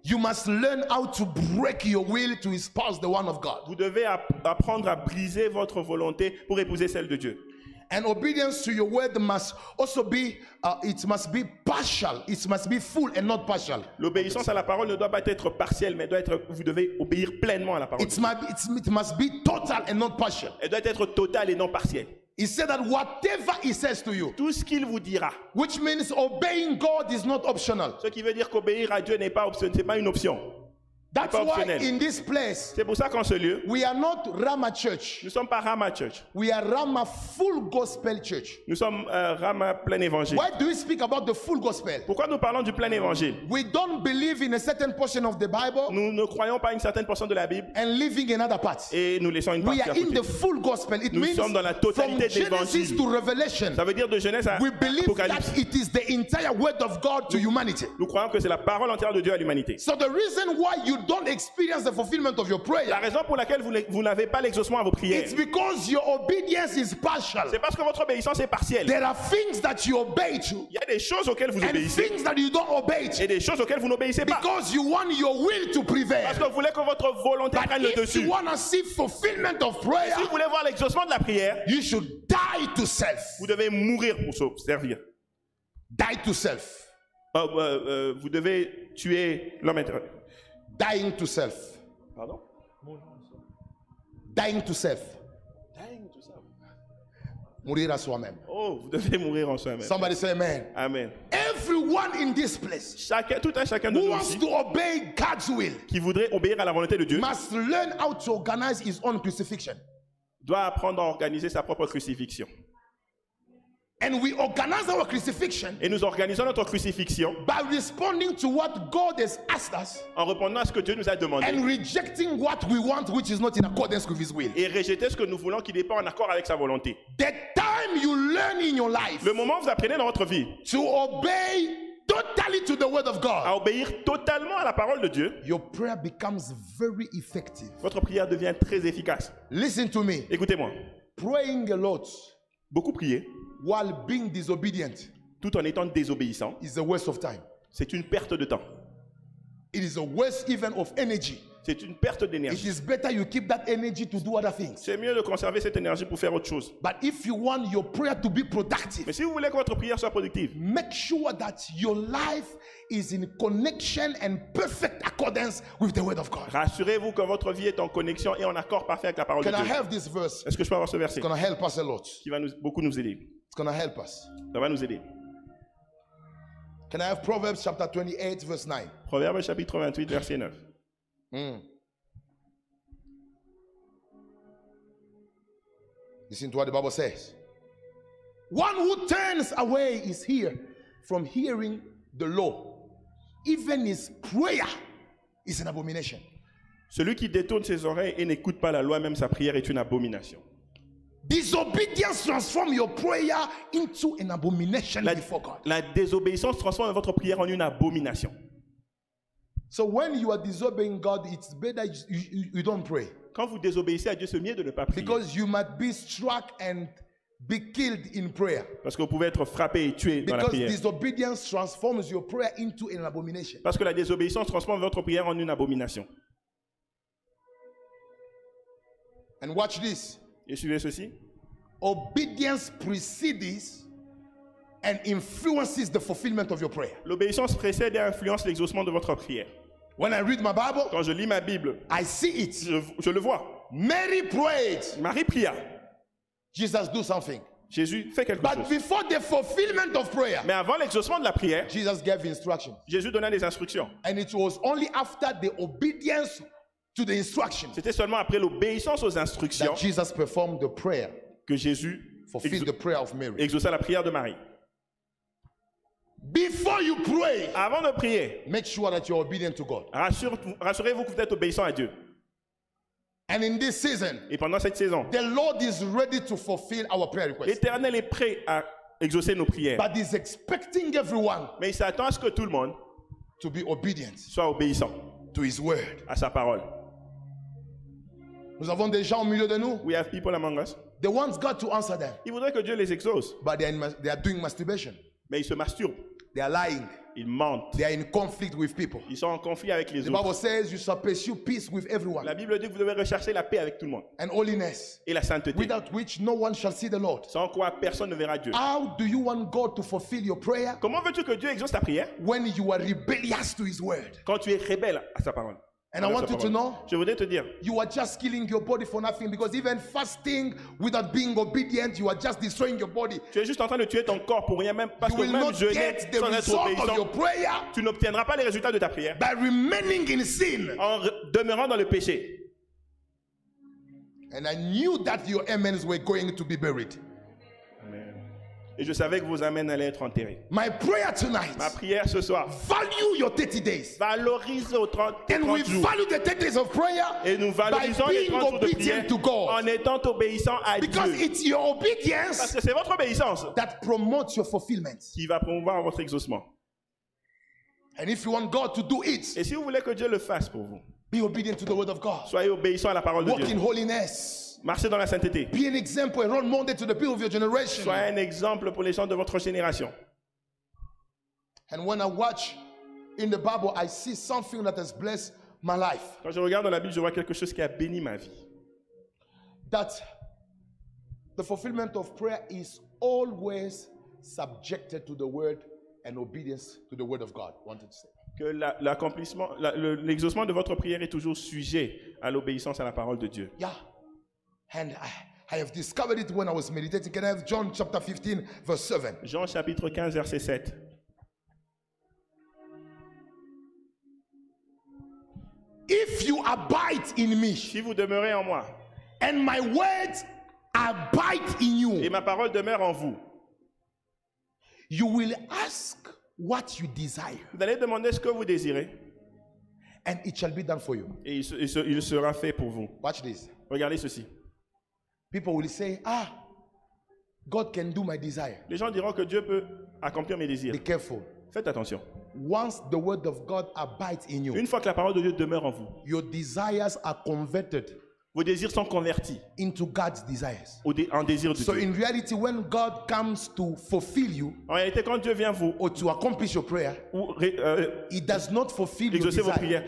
You must learn how to break your will to espouse the one of God. Vous devez apprendre à briser votre volonté pour épouser celle de Dieu. And obedience to your word must also be, it must be partial. It must be full and not partial. L'obéissance à la parole ne doit pas être partielle, mais doit être, vous devez obéir pleinement à la parole. It must be total and not partial. Elle doit être totale et non partielle. He said that whatever he says to you, Tout ce qu'il vous dira, which means obeying God is not optional. ce qui veut dire qu'obéir à Dieu n'est pas option, c'est pas une option. That's pas why optionnel. in this place, C'est pour ça qu'en ce lieu, we are not Rama Church. nous sommes pas Rama Church. We are Rama Full Gospel Church. Nous sommes Rama plein évangile. Why do we speak about the full gospel? Pourquoi nous parlons du plein évangile? We don't believe in a certain portion of the Bible Nous ne croyons pas une certaine portion de la Bible and living another part. et nous laissons une We partie are à in côté. the full gospel. It Nous means sommes dans la from totalité de Genesis l'évangile. to Revelation. Ça veut dire de Genèse à We believe Apocalypse. that it is the entire word of God to humanity. Nous croyons que c'est la parole entière de Dieu à l'humanité. So the reason why you don't experience the fulfillment of your La prayer, raison pour laquelle vous n'avez pas l'exaucement à vos prières, it's because your obedience is partial. c'est parce que votre obéissance est partielle. There are things that you obey to Il y a des choses auxquelles vous and obéissez things that you don't obey to et des choses auxquelles vous n'obéissez pas. because you want your will to Parce prevail. que vous voulez que votre volonté But prenne le if dessus. you want to see fulfillment of prayer, Si vous voulez voir l'exaucement de la prière, you should die to self. vous devez mourir pour servir. Die to self. Vous devez tuer l'homme intérieur. Dying to self. Pardon? Dying to self. Mourir à soi-même. Oh, vous devez mourir en soi-même. Somebody say amen. Amen. Everyone in this place Tout un chacun de who nous wants ici to obey God's will qui voudrait obéir à la volonté de Dieu must learn how to organize his own crucifixion. doit apprendre à organiser sa propre crucifixion. And we organize our crucifixion Et nous organisons notre crucifixion by responding to what God has asked us en répondant à ce que Dieu nous a demandé and rejecting what we want, which is not in accordance with his will. et rejeter ce que nous voulons qui n'est pas en accord avec sa volonté. The time you learn in your life Le moment où vous apprenez dans votre vie to obey totally to the word of God, à obéir totalement à la parole de Dieu, your prayer becomes very effective. votre prière devient très efficace. Listen to me. Écoutez-moi, Praying a lot beaucoup prier while being disobedient tout en étant désobéissant, is a waste of time. c'est une perte de temps. It is a waste even of energy. C'est une perte It d'énergie. is better you keep that energy to do other things. C'est mieux de conserver cette énergie pour faire autre chose. But if you want your prayer to be productive, Mais si vous voulez que votre prière soit productive, make sure that your life is in connection and perfect accordance with the word of God. rassurez-vous que votre vie est en connexion et en accord parfait avec la parole de Can I Dieu. have this verse? Est-ce que je peux avoir ce verset It's going to help us a lot. qui va beaucoup nous aider? It's going to help us. Ça va nous aider. Can I have Proverbs chapter 28 verse 9? Proverbe chapitre 28, verset 9. Listen to what the Bible says. One who turns away his ear from hearing the law, even his prayer is an abomination. Celui qui détourne ses oreilles et n'écoute pas la loi, même sa prière est une abomination. Disobedience transforms your prayer into an abomination before God. La désobéissance transforme votre prière en une abomination. So when you are disobeying God, it's better you don't pray. Quand vous désobéissez à Dieu, c'est mieux de ne pas prier. Because you might be struck and be killed in prayer. Parce que vous pouvez être frappé et tué dans la Because prière. disobedience transforms your prayer into an abomination. Parce que la désobéissance transforme votre prière en une abomination. And watch this. Et suivez ceci. Obedience precedes and influences the fulfillment of your prayer. L'obéissance précède et influence l'exaucement de votre prière. When I read my Bible, Quand je lis ma Bible, I see it. je le vois. Mary prayed. Marie pria. Jesus do something. Jésus fait quelque But chose. before the fulfillment of prayer, Mais avant l'exaucement de la prière, Jesus gave instructions. Jésus donna des instructions. And it was only after the obedience to the instructions C'était seulement après l'obéissance aux instructions that Jesus performed the prayer, que Jésus fulfilled the prayer of Mary. exauça la prière de Marie. Before you pray, Avant de prier, make sure that you're obedient to God. rassurez-vous que vous êtes obéissant à Dieu. And in this season, Et pendant cette saison, the Lord is ready to fulfill our prayer requests. l'Éternel est prêt à exaucer nos prières. But He's expecting everyone Mais il s'attend à ce que tout le monde to be obedient soit obéissant to His word. à sa parole. Nous avons des gens au milieu de nous. We have people among us. They want God to answer them, Ils voudraient que Dieu les exauce, but they are doing masturbation. mais ils se masturbent, They are lying. ils mentent, They are in conflict with people. ils sont en conflit avec les The Bible autres. says you shall pursue peace with everyone La Bible dit que vous devez rechercher la paix avec tout le monde and holiness, et la sainteté, without which no one shall see the Lord. sans quoi personne ne verra Dieu. How do you want God to fulfill your prayer? Comment veux-tu que Dieu exauce ta prière When you are rebellious to His word. quand tu es rebelle à sa parole? And I want you to know, Je voudrais te dire, you are just killing your body for nothing, because even fasting without being obedient, you are just destroying your body. tu es juste en train de tuer ton corps pour rien, même parce You que will même not jeûner get the sans être result of your obéissant, prayer tu n'obtiendras pas les résultats de ta prière by remaining in sin. en demeurant dans le péché. And I knew that your amens were going to be buried. Et je savais que vos amens allaient être enterrés. My prayer tonight, Ma prière ce soir, value your 30 days. valorise aux 30 And we jours. value the 30 days of prayer Et nous by valorisons les being 30 jours de prière obedient to God. en étant obéissants à Because Dieu. it's your Parce obedience que c'est votre obéissance that promotes your fulfillment. qui va promouvoir votre exaucement. And if you want God to do it, Et si vous voulez que Dieu le fasse pour vous, be obedient to the word of God. soyez obéissants à la parole de Walk Dieu. in holiness. Marchez dans la sainteté. Be an example, a role model to the people of your generation. Soyez un exemple pour les gens de votre génération. And when I watch in the Bible, I see something that has blessed my life. Quand je regarde dans la Bible, je vois quelque chose qui a béni ma vie. That the fulfillment of prayer is always subjected to the word and obedience to the word of God. Wanted to say. Que l'accomplissement, l'exaucement de votre prière est toujours sujet à l'obéissance à la parole de Dieu. Yeah. And I have discovered it when I was meditating. Can I have John chapter 15, verse 7? Jean chapitre 15, verset 7. If you abide in me, Si vous demeurez en moi and my words abide in et you, ma parole demeure en vous, you will ask what you desire, vous allez demander ce que vous désirez and it shall be done for you. et il sera fait pour vous. Watch this. Regardez ceci. People will say, God can do my desire. Les gens diront que Dieu peut accomplir mes désirs. Be careful. Faites attention. Once the word of God abides in you, Une fois que la parole de Dieu demeure en vous, your desires are converted Vos désirs sont convertis into God's desires. en désir de So Dieu. in reality, when God comes to fulfill you En réalité, quand Dieu vient vous or to accomplish your prayer, He does not fulfill your exaucer vos desire. prières,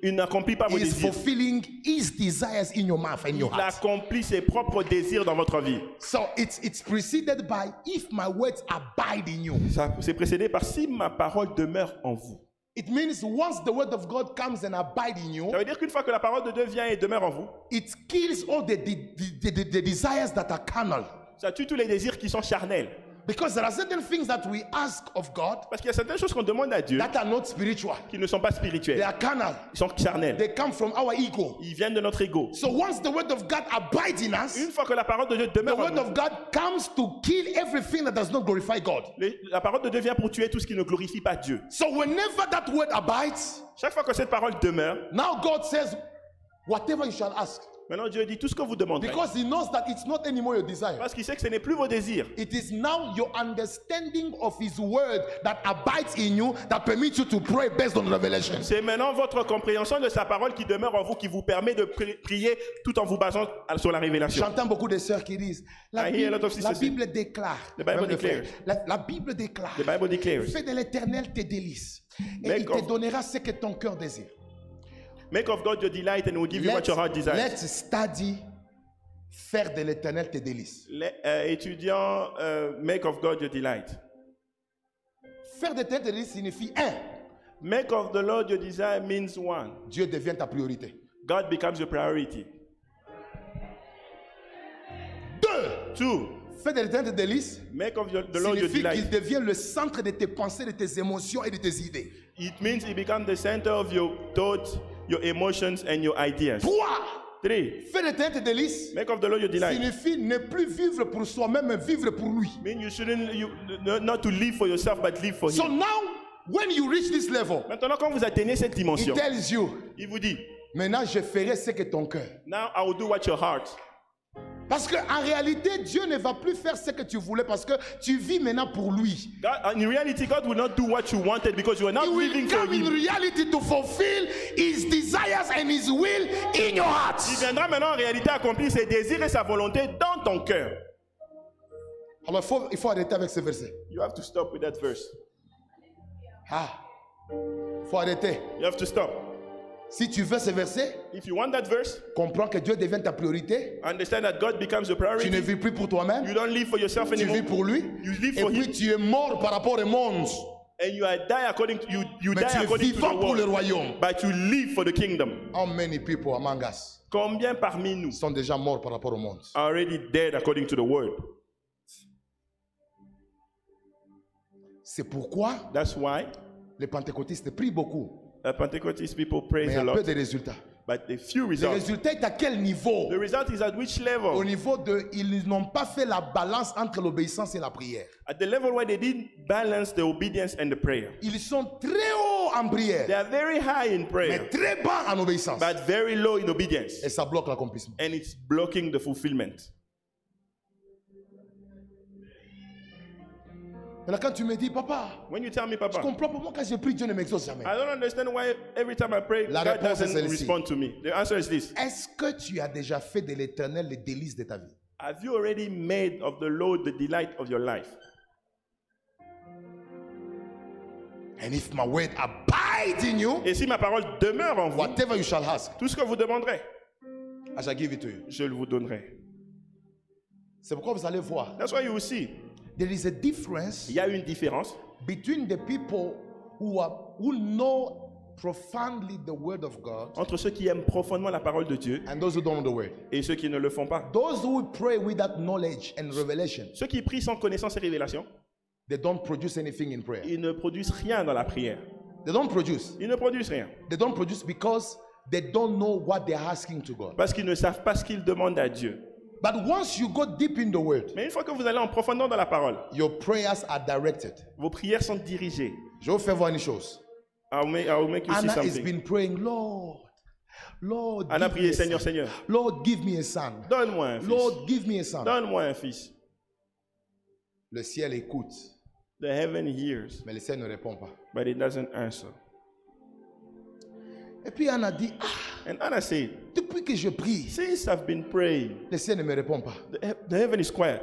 il n'accomplit pas vos He is désirs. fulfilling His desires in your mouth and your Il heart. accomplit ses propres désirs dans votre vie. So it's preceded by if my words abide in you. C'est précédé par si ma parole demeure en vous. It means once the word of God comes and abide in you, Ça veut dire qu'une fois que la parole de Dieu vient et demeure en vous, it kills all the desires that are carnal. ça tue tous les désirs qui sont charnels. Because there are certain things that we ask of God Parce qu'il y a certaines choses qu'on demande à Dieu that are not spiritual. qui ne sont pas They spirituelles. are carnal. Ils sont charnels. They come from our ego. Ils viennent de notre ego. So once the word of God abides in us, Une fois que la parole de Dieu the demeure en word nous, of God comes to kill everything that does not glorify God. la parole de Dieu vient pour tuer tout ce qui ne glorifie pas Dieu. So whenever that word abides, Chaque fois que cette parole demeure, now God says, whatever you shall ask. maintenant Dieu dit tout ce que vous demanderez. Because He knows that it's not anymore your desire. Parce qu'il sait que ce n'est plus vos désirs. It is now your understanding of His word that abides in you that permits you to pray based on revelation. C'est maintenant votre compréhension de sa parole qui demeure en vous, qui vous permet de prier tout en vous basant sur la révélation. J'entends beaucoup de sœurs qui disent la I hear a lot Bible, of sisters Bible déclare. The Bible Même le frère, declares. la Bible déclare. The Bible declares. Fais de l'Éternel tes délices et Make il te of- donnera ce que ton cœur désire. Make of God your delight and he will give you what your heart desires. Let's study faire de l'Éternel tes délices. Étudiant, make of God your delight. Faire de l'Éternel tes délices signifie un, Make of the Lord your desire means one. Dieu devient ta priorité. God becomes your priority. Deux, Two, faire de l'Éternel tes délices make of the Lord your signifie qu'il delight. devient le centre de tes pensées, de tes émotions et de tes idées. It means he becomes the center of your thoughts, your emotions, and your ideas. Trois, Three, faire de l'Éternel tes délices make of the Lord your delight. signifie ne plus vivre pour soi-même, mais vivre pour lui. Mean you shouldn't, not to live for yourself, but live for So him. now, when you reach this level, Maintenant, quand vous atteignez cette He dimension, tells you, il vous dit, maintenant je ferai ce que ton cœur. now I will do what your heart. Parce qu'en réalité, Dieu ne va plus faire ce que tu voulais parce que tu vis maintenant pour lui. God, in reality, God will not do what you wanted because you are not He will living for come in him. reality to fulfill His desires and His will in your heart. Il viendra maintenant en réalité accomplir ses désirs et sa volonté dans ton cœur. Alors il faut arrêter avec ce verset. You have to stop with that verse. Il faut arrêter. You have to stop. Si tu veux ce verset, If you want that verse, comprends que Dieu devient ta priorité. understand that God becomes your Tu ne priority. vis plus pour toi-même, You don't live for yourself tu vis anymore. pour lui. You live Et for puis him. tu es mort par rapport au monde. And you are die according to you Mais die tu es according to vivant the pour le world. royaume. But you live for the kingdom. How many people among us Combien parmi nous sont déjà morts par rapport au monde? are already dead according to the word? C'est pourquoi That's why les pentecôtistes prient beaucoup, Pentecostal people mais praise il y a a peu lot. de résultats. But the few Le results. résultat est à quel niveau? The result is at which Au level? niveau de, ils n'ont pas fait la balance entre l'obéissance et la prière. At the level where they didn't balance the obedience and the prayer. Ils sont très hauts en They prière, are very high in mais prayer, très bas en obéissance. but very low in obedience. Et ça bloque l'accomplissement. And it's blocking the fulfillment. Maintenant, quand tu me dis, papa, When you tell me, je Papa, comprends pas, moi quand je prie, Dieu ne m'exauce jamais. I don't understand why every time I pray, La God réponse est doesn't celle-ci. respond to me. The answer is this. Est-ce que tu as déjà fait de l'éternel les délices de ta vie? Have you already made of the Lord the delight of your life? And if my word abides in you, Et si ma parole demeure en vous, whatever you shall ask, tout ce que vous demanderez, I shall give it to you. je le vous donnerai. C'est pourquoi vous allez voir. That's why you will see. There is a difference Il y a une différence between the people who know profoundly the word of God entre ceux qui aiment profondément la parole de Dieu and those who don't know the word. et ceux qui ne le font pas. Those who pray with that knowledge and revelation, Ceux qui prient sans connaissance et révélation, they don't produce anything in prayer. ils ne produisent rien dans la prière. They don't produce. Ils ne produisent rien They don't produce because they don't know what they're asking to God. parce qu'ils ne savent pas ce qu'ils demandent à Dieu. But once you go deep in the word, Mais une fois que vous allez en profondeur dans la parole, your prayers are directed. vos prières sont dirigées. Je vais vous faire voir une chose. I will make you see Anna has something. been praying, Lord, Anna a give me prié, a Seigneur, son. Seigneur, Lord, give me a son. donne-moi un fils. Lord, give me a son. Donne-moi un fils. Le ciel écoute, The heaven hears, mais le ciel ne répond pas. but it doesn't answer. Et puis Anna dit, ah, And Anna said, depuis que je prie, since I've been praying, le ciel ne me répond pas. the heaven is quiet.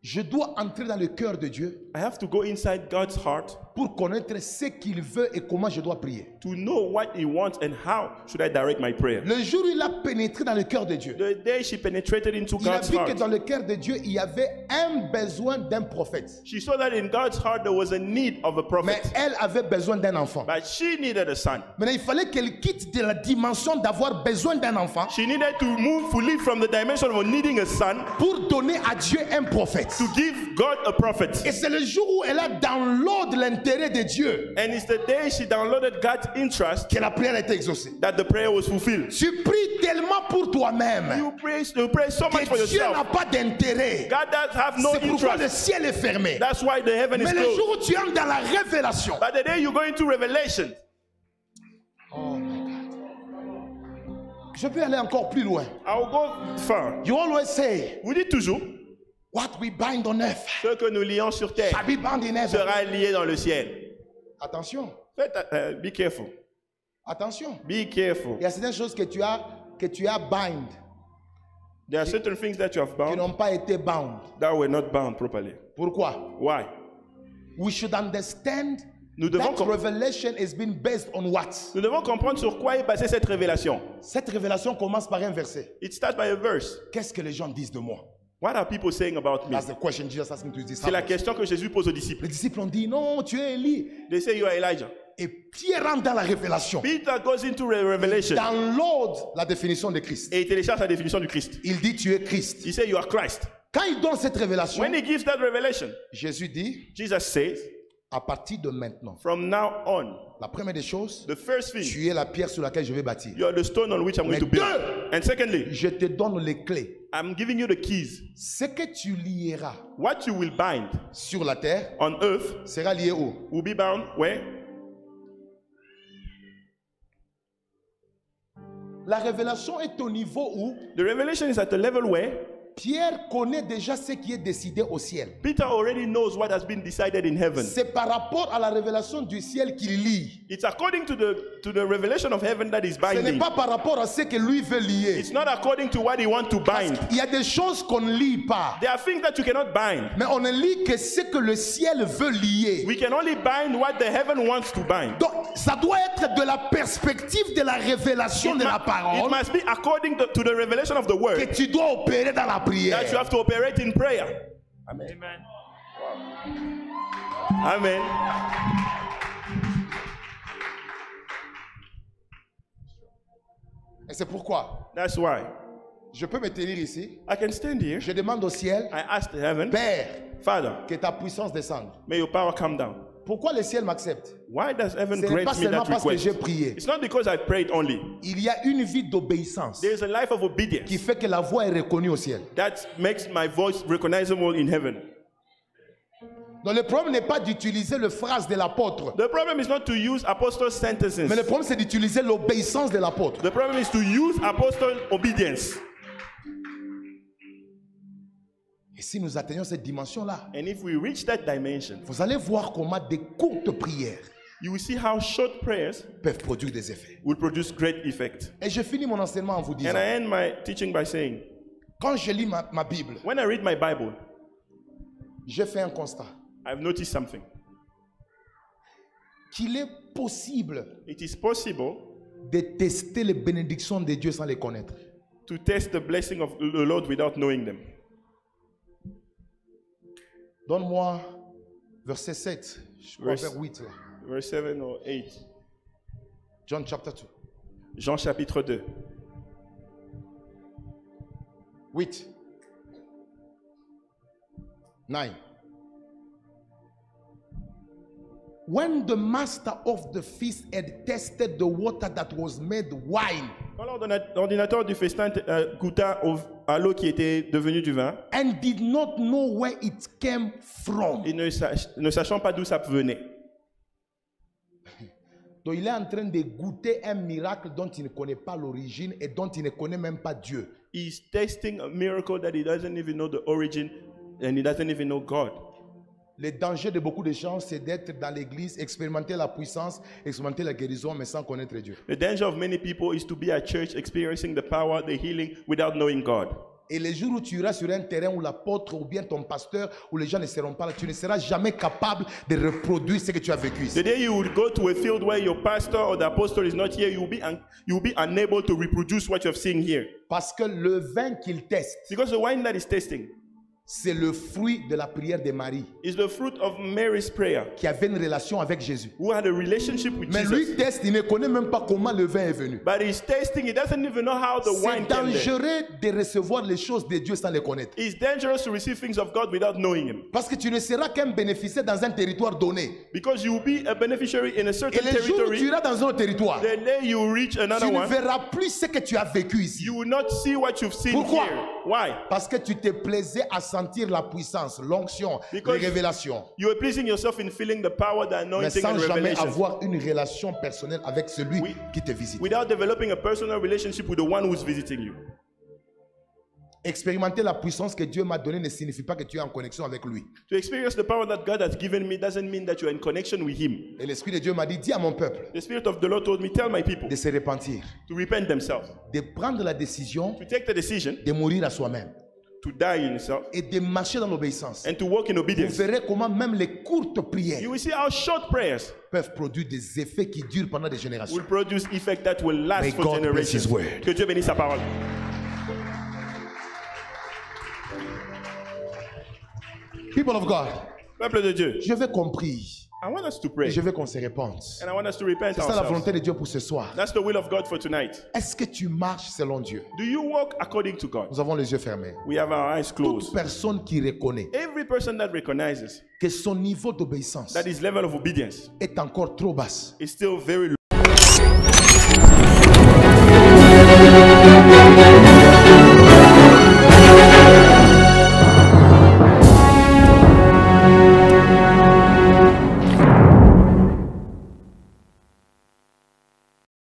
Je dois entrer dans le cœur de Dieu I have to go inside God's heart pour connaître ce qu'il veut et comment je dois prier. to know what He wants and how should I direct my prayer. Le jour où il a pénétré dans le cœur de Dieu, The day she penetrated into il a God's vu que heart, dans le cœur de Dieu, il y avait un besoin d'un prophète. she saw that in God's heart there was a need of a Mais prophet, elle avait besoin d'un enfant. but she needed a son. Maintenant, il fallait qu'elle quitte de la dimension d'avoir besoin d'un enfant She needed to move fully from the dimension of needing a son pour donner à Dieu un prophète. to give God a prophet. Et c'est le jour où elle a download l'intérêt de Dieu And it's the day she downloaded God's interest que la prière a été exaucée. that the prayer was fulfilled. Tu pries tellement pour toi-même You pray so much for que Dieu n'a yourself. pas d'intérêt. God does have no C'est pourquoi le interest. ciel est fermé. That's why the heaven is Mais le closed. jour où tu entres dans la révélation, But the day you go into Revelation, oh my God. Je peux aller encore plus loin. I'll go far. You always say, Vous dites toujours, what we bind on earth ce que nous lions sur terre shall be bound in heaven. sera lié dans le ciel. Attention, Be careful. attention. Be careful. Il y a certaines choses que tu as bind There are certain things that you have qui bound n'ont pas été bound. that were not bound properly. Pourquoi? Why? We should understand Nous devons, that revelation is being based on what? nous devons comprendre sur quoi est basée cette révélation. Cette révélation commence par un verset. It starts by a verse. Qu'est-ce que les gens disent de moi? What are people saying about me? That's the question Jesus asked me to C'est la disciples. question que Jésus pose aux disciples. Les disciples ont dit non, tu es Élie. They say you are Elijah. Et Pierre rentre dans la révélation. Peter goes into Revelation Download la définition de Christ. et il télécharge la définition du Christ. Il dit tu es Christ. He says you are Christ. Quand il donne cette révélation, When he gives that revelation, Jésus dit Jesus says, à partir de maintenant, from now on, la première des choses, the first thing, tu es la pierre sur laquelle je vais bâtir. you are the stone on which I'm going Mais to build. deux, And secondly, je te donne les clés. I'm giving you the keys. Ce que tu lieras What you will bind sur la terre on earth sera lié où? will be bound where? La révélation est au niveau où The revelation is at a level where Pierre connaît déjà ce qui est décidé au ciel. Peter already knows what has been decided in heaven. C'est par rapport à la révélation du ciel qu'il lit. It's according to the revelation of heaven that is Ce n'est binding. pas par rapport à ce que lui veut lier. It's not according to what he wants to bind. Il y a des choses qu'on ne lit pas. There are things that you cannot bind. Mais on ne lit que ce que le ciel veut lier. We can only bind what the heaven wants to bind. Donc, ça doit être de la perspective de la révélation de la It parole must be according to the revelation of the que word tu dois opérer dans la that you prière. have to operate in prayer. Amen. Amen. Et c'est pourquoi That's why je peux me tenir ici. I can stand here. Je demande au ciel, I ask the heaven, Père, Father, que ta puissance descende. may your power come down. Pourquoi le ciel m'accepte? Why does heaven Ce n'est pas grant me seulement that parce que request? j'ai prié. It's not because I prayed only. Il y a une vie d'obéissance There is a life of obedience qui fait que la voix est reconnue au ciel. that makes my voice recognizable in heaven. Donc le problème n'est pas d'utiliser le phrase de l'apôtre, The problem is not to use apostle sentences. mais le problème c'est d'utiliser l'obéissance de l'apôtre. The problem is to use apostle obedience. Et si nous atteignons cette dimension-là, And if we reach that dimension, vous allez voir comment des courtes prières you will see how short prayers peuvent produire des effets. will produce great effect. Et je finis mon enseignement en vous And disant, I end my teaching by saying, quand je lis ma Bible, when I read my Bible, je fais un constat. I've noticed something. Qu'il est possible It is possible de tester les bénédictions de Dieu sans les connaître. to test the blessing of the Lord without knowing them. Donne-moi verset 7, je crois Verse- vers 8 là. Verse 7 or 8. John chapter 2. Jean chapitre 2. 8. 9. When the master of the feast had tasted the water that was made wine Quand l'ordinateur du festin goûta à l'eau qui était devenue du vin, and did not know where it came from. et ne sachant pas d'où ça venait. Donc il est en train de goûter un miracle dont il ne connaît pas l'origine et dont il ne connaît même pas Dieu. He's tasting a miracle that he doesn't even know the origin and he doesn't even know God. Le danger de beaucoup de gens, c'est d'être dans l'église, expérimenter la puissance, expérimenter la guérison, mais sans connaître Dieu. The danger of many people is to be at church experiencing the power, the healing, without knowing God. Et les jours où tu iras sur un terrain où l'apôtre ou bien ton pasteur ou les gens ne seront pas là, tu ne seras jamais capable de reproduire ce que tu as vécu ici. The day you will go to a field where your pastor or the apostle is not here, you will be unable to reproduce what you have seen here. Parce que le vin qu'il teste, Because the wine that is tasting c'est le fruit de la prière de Marie, is the fruit of Mary's prayer, qui avait une relation avec Jésus. who had a relationship with Mais Jesus. lui teste, il ne connaît même pas comment le vin est venu. But he's tasting, he doesn't even know how the wine C'est came there. dangereux de recevoir les choses de Dieu sans les connaître. It's dangerous to receive things of God without knowing Him. Parce que tu ne seras qu'un bénéficiaire dans un territoire donné. Because you will be a beneficiary in a Et certain les jours où tu territory. iras dans un autre territoire, The day you reach another tu ne one, verras plus ce que tu as vécu ici. you will not see what you've seen Pourquoi? here. Why? Parce que tu te plaisais à sentir la puissance, l'onction, les Because révélations. you are pleasing yourself in feeling the power, the Mais anointing, sans and jamais revelation, avoir une relation personnelle avec celui Oui. qui te visite. without developing a personal relationship with the one who's visiting you. Expérimenter la puissance que Dieu m'a donnée ne signifie pas que tu es en connexion avec lui. To experience the power that God has given me doesn't mean that you're in connection with Him. Et l'Esprit de Dieu m'a dit, dis à mon peuple The Spirit of the Lord told me, tell my people de se repentir, to repent themselves, de prendre la décision to take the decision de mourir à soi-même to die in itself et de marcher dans l'obéissance. and to walk in Vous obedience. verrez comment même les courtes prières You will see how short prayers peuvent produire des effets qui durent pendant des générations. will produce effect that will last May for God bless generations. His word. Que Dieu bénisse sa parole. People of God, Peuple de Dieu, je veux compris I want us to et pray je veux qu'on se répande. and I want us to repent C'est ça la ourselves. volonté de Dieu pour ce soir. That's the will of God for tonight. Est-ce que tu marches selon Dieu? Do you walk according to God? Nous avons les yeux fermés. We have our eyes Toute closed. personne qui reconnaît Every person that recognizes que son niveau d'obéissance that his level of obedience est encore trop basse is still very low.